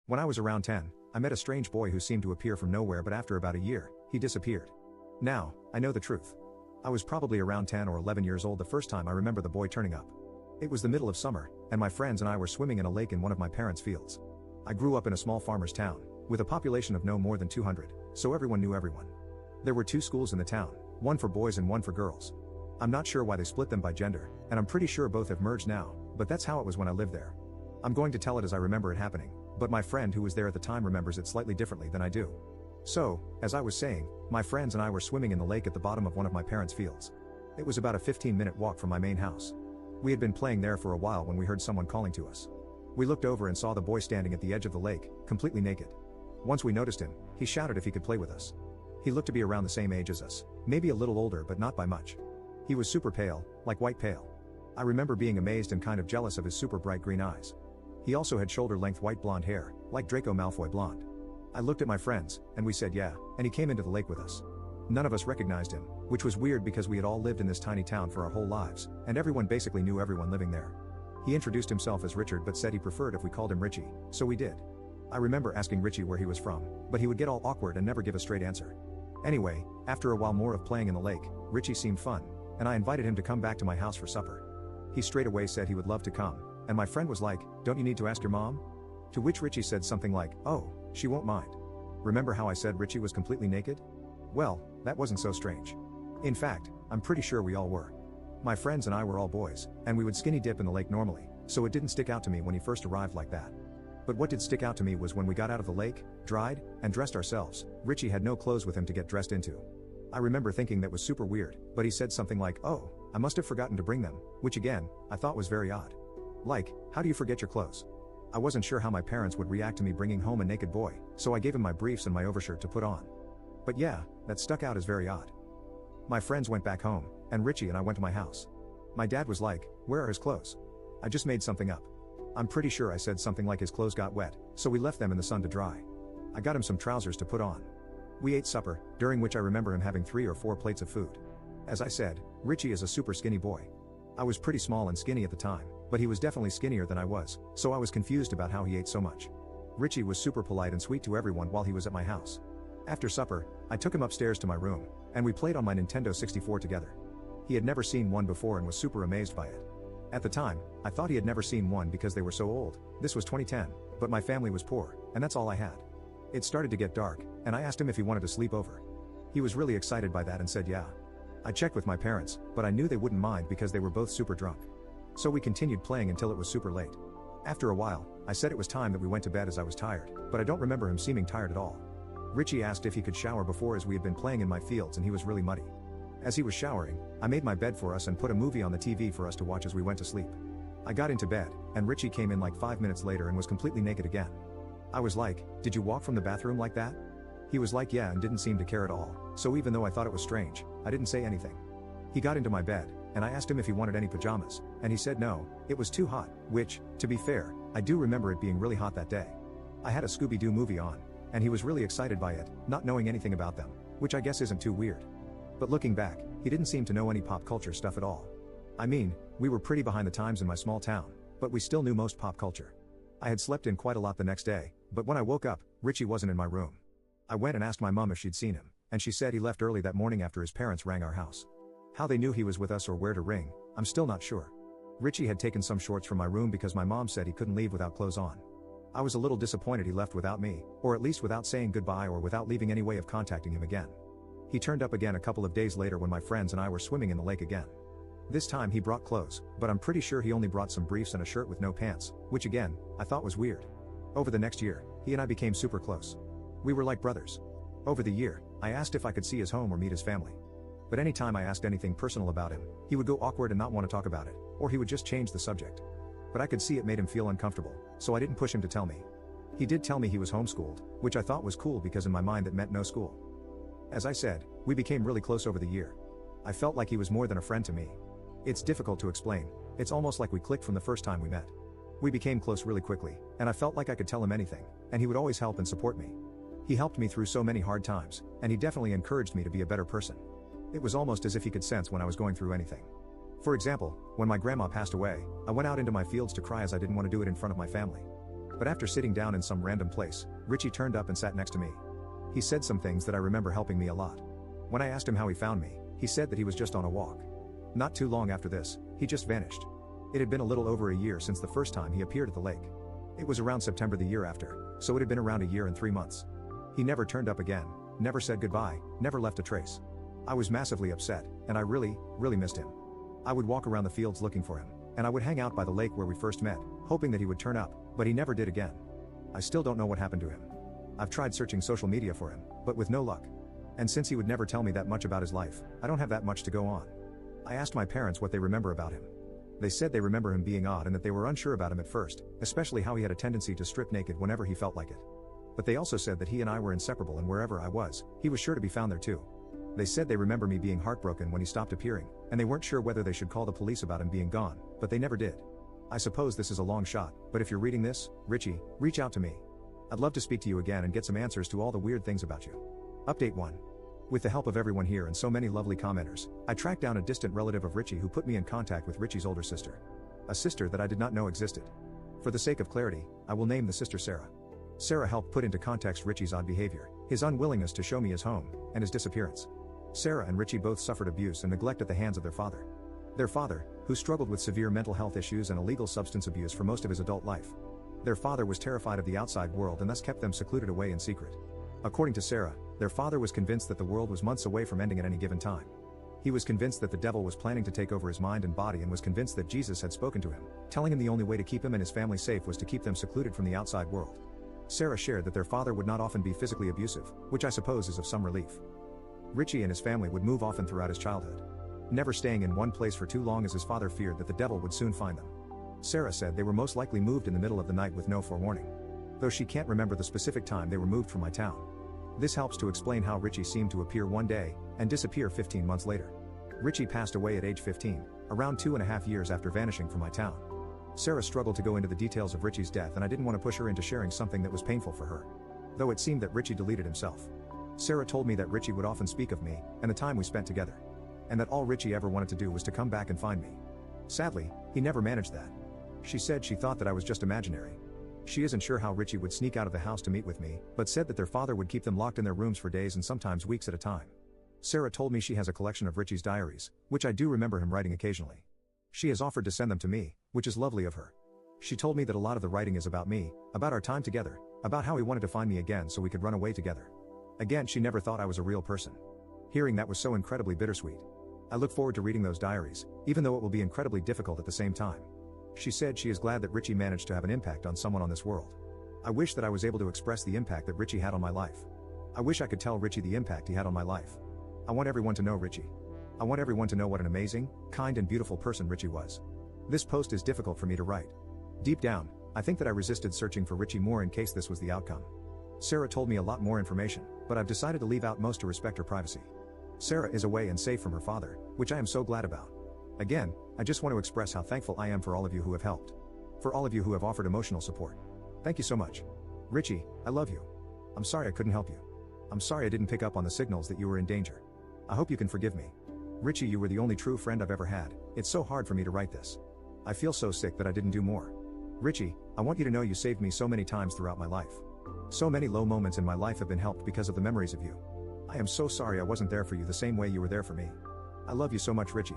When I was around 10, I met a strange boy who seemed to appear from nowhere, but after about a year, he disappeared. Now, I know the truth. I was probably around 10 or 11 years old the first time I remember the boy turning up. It was the middle of summer, and my friends and I were swimming in a lake in one of my parents' fields. I grew up in a small farmer's town, with a population of no more than 200, so everyone knew everyone. There were two schools in the town, one for boys and one for girls. I'm not sure why they split them by gender, and I'm pretty sure both have merged now, but that's how it was when I lived there. I'm going to tell it as I remember it happening, but my friend who was there at the time remembers it slightly differently than I do. So, as I was saying, my friends and I were swimming in the lake at the bottom of one of my parents' fields. It was about a 15-minute walk from my main house. We had been playing there for a while when we heard someone calling to us. We looked over and saw the boy standing at the edge of the lake, completely naked. Once we noticed him, he shouted if he could play with us. He looked to be around the same age as us, maybe a little older but not by much. He was super pale, like white pale. I remember being amazed and kind of jealous of his super bright green eyes. He also had shoulder-length white blonde hair, like Draco Malfoy blonde. I looked at my friends, and we said yeah, and he came into the lake with us. None of us recognized him, which was weird because we had all lived in this tiny town for our whole lives, and everyone basically knew everyone living there. He introduced himself as Richard but said he preferred if we called him Richie, so we did. I remember asking Richie where he was from, but he would get all awkward and never give a straight answer. Anyway, after a while more of playing in the lake, Richie seemed fun, and I invited him to come back to my house for supper. He straight away said he would love to come, and my friend was like, "Don't you need to ask your mom?" To which Richie said something like, "Oh, she won't mind." Remember how I said Richie was completely naked? Well, that wasn't so strange. In fact, I'm pretty sure we all were. My friends and I were all boys, and we would skinny dip in the lake normally, so it didn't stick out to me when he first arrived like that. But what did stick out to me was when we got out of the lake, dried, and dressed ourselves, Richie had no clothes with him to get dressed into. I remember thinking that was super weird, but he said something like, "Oh, I must have forgotten to bring them," which again, I thought was very odd. Like, how do you forget your clothes? I wasn't sure how my parents would react to me bringing home a naked boy, so I gave him my briefs and my overshirt to put on. But yeah, that stuck out as very odd. My friends went back home, and Richie and I went to my house. My dad was like, "Where are his clothes?" I just made something up. I'm pretty sure I said something like his clothes got wet, so we left them in the sun to dry. I got him some trousers to put on. We ate supper, during which I remember him having 3 or 4 plates of food. As I said, Richie is a super skinny boy. I was pretty small and skinny at the time, but he was definitely skinnier than I was, so I was confused about how he ate so much. Richie was super polite and sweet to everyone while he was at my house. After supper, I took him upstairs to my room, and we played on my Nintendo 64 together. He had never seen one before and was super amazed by it. At the time, I thought he had never seen one because they were so old. This was 2010, but my family was poor, and that's all I had. It started to get dark, and I asked him if he wanted to sleep over. He was really excited by that and said yeah. I checked with my parents, but I knew they wouldn't mind because they were both super drunk. So we continued playing until it was super late. After a while, I said it was time that we went to bed as I was tired, but I don't remember him seeming tired at all. Richie asked if he could shower before as we had been playing in my fields and he was really muddy. As he was showering, I made my bed for us and put a movie on the TV for us to watch as we went to sleep. I got into bed, and Richie came in like 5 minutes later and was completely naked again. I was like, "Did you walk from the bathroom like that?" He was like yeah and didn't seem to care at all, so even though I thought it was strange, I didn't say anything. He got into my bed, and I asked him if he wanted any pajamas, and he said no, it was too hot, which, to be fair, I do remember it being really hot that day. I had a Scooby-Doo movie on, and he was really excited by it, not knowing anything about them, which I guess isn't too weird. But looking back, he didn't seem to know any pop culture stuff at all. I mean, we were pretty behind the times in my small town, but we still knew most pop culture. I had slept in quite a lot the next day, but when I woke up, Richie wasn't in my room. I went and asked my mom if she'd seen him, and she said he left early that morning after his parents rang our house. How they knew he was with us or where to ring, I'm still not sure. Richie had taken some shorts from my room because my mom said he couldn't leave without clothes on. I was a little disappointed he left without me, or at least without saying goodbye or without leaving any way of contacting him again. He turned up again a couple of days later when my friends and I were swimming in the lake again. This time he brought clothes, but I'm pretty sure he only brought some briefs and a shirt with no pants, which again, I thought was weird. Over the next year, he and I became super close. We were like brothers. Over the year, I asked if I could see his home or meet his family. But anytime I asked anything personal about him, he would go awkward and not want to talk about it, or he would just change the subject. But I could see it made him feel uncomfortable, so I didn't push him to tell me. He did tell me he was homeschooled, which I thought was cool because in my mind that meant no school. As I said, we became really close over the year. I felt like he was more than a friend to me. It's difficult to explain, it's almost like we clicked from the first time we met. We became close really quickly, and I felt like I could tell him anything, and he would always help and support me. He helped me through so many hard times, and he definitely encouraged me to be a better person. It was almost as if he could sense when I was going through anything. For example, when my grandma passed away, I went out into my fields to cry as I didn't want to do it in front of my family. But after sitting down in some random place, Richie turned up and sat next to me. He said some things that I remember helping me a lot. When I asked him how he found me, he said that he was just on a walk. Not too long after this, he just vanished. It had been a little over a year since the first time he appeared at the lake. It was around September the year after, so it had been around a year and 3 months. He never turned up again, never said goodbye, never left a trace. I was massively upset, and I really missed him. I would walk around the fields looking for him, and I would hang out by the lake where we first met, hoping that he would turn up, but he never did again. I still don't know what happened to him. I've tried searching social media for him, but with no luck. And since he would never tell me that much about his life, I don't have that much to go on. I asked my parents what they remember about him. They said they remember him being odd and that they were unsure about him at first, especially how he had a tendency to strip naked whenever he felt like it. But they also said that he and I were inseparable, and wherever I was, he was sure to be found there too. They said they remember me being heartbroken when he stopped appearing, and they weren't sure whether they should call the police about him being gone, but they never did. I suppose this is a long shot, but if you're reading this, Richie, reach out to me. I'd love to speak to you again and get some answers to all the weird things about you. Update 1. With the help of everyone here and so many lovely commenters, I tracked down a distant relative of Richie who put me in contact with Richie's older sister. A sister that I did not know existed. For the sake of clarity, I will name the sister Sarah. Sarah helped put into context Richie's odd behavior, his unwillingness to show me his home, and his disappearance. Sarah and Richie both suffered abuse and neglect at the hands of their father. Their father, who struggled with severe mental health issues and illegal substance abuse for most of his adult life. Their father was terrified of the outside world and thus kept them secluded away in secret. According to Sarah, their father was convinced that the world was months away from ending at any given time. He was convinced that the devil was planning to take over his mind and body, and was convinced that Jesus had spoken to him, telling him the only way to keep him and his family safe was to keep them secluded from the outside world. Sarah shared that their father would not often be physically abusive, which I suppose is of some relief. Richie and his family would move often throughout his childhood, never staying in one place for too long as his father feared that the devil would soon find them. Sarah said they were most likely moved in the middle of the night with no forewarning. Though she can't remember the specific time they were moved from my town. This helps to explain how Richie seemed to appear one day, and disappear 15 months later. Richie passed away at age 15, around 2.5 years after vanishing from my town. Sarah struggled to go into the details of Richie's death, and I didn't want to push her into sharing something that was painful for her. Though it seemed that Richie deleted himself. Sarah told me that Richie would often speak of me, and the time we spent together. And that all Richie ever wanted to do was to come back and find me. Sadly, he never managed that. She said she thought that I was just imaginary. She isn't sure how Richie would sneak out of the house to meet with me, but said that their father would keep them locked in their rooms for days and sometimes weeks at a time. Sarah told me she has a collection of Richie's diaries, which I do remember him writing occasionally. She has offered to send them to me, which is lovely of her. She told me that a lot of the writing is about me, about our time together, about how he wanted to find me again so we could run away together. Again, she never thought I was a real person. Hearing that was so incredibly bittersweet. I look forward to reading those diaries, even though it will be incredibly difficult at the same time. She said she is glad that Richie managed to have an impact on someone on this world. I wish that I was able to express the impact that Richie had on my life. I wish I could tell Richie the impact he had on my life. I want everyone to know Richie. I want everyone to know what an amazing, kind and beautiful person Richie was. This post is difficult for me to write. Deep down, I think that I resisted searching for Richie more in case this was the outcome. Sarah told me a lot more information, but I've decided to leave out most to respect her privacy. Sarah is away and safe from her father, which I am so glad about. Again, I just want to express how thankful I am for all of you who have helped. For all of you who have offered emotional support. Thank you so much. Richie, I love you. I'm sorry I couldn't help you. I'm sorry I didn't pick up on the signals that you were in danger. I hope you can forgive me. Richie, you were the only true friend I've ever had. It's so hard for me to write this. I feel so sick that I didn't do more. Richie, I want you to know you saved me so many times throughout my life. So many low moments in my life have been helped because of the memories of you. I am so sorry I wasn't there for you the same way you were there for me. I love you so much, Richie.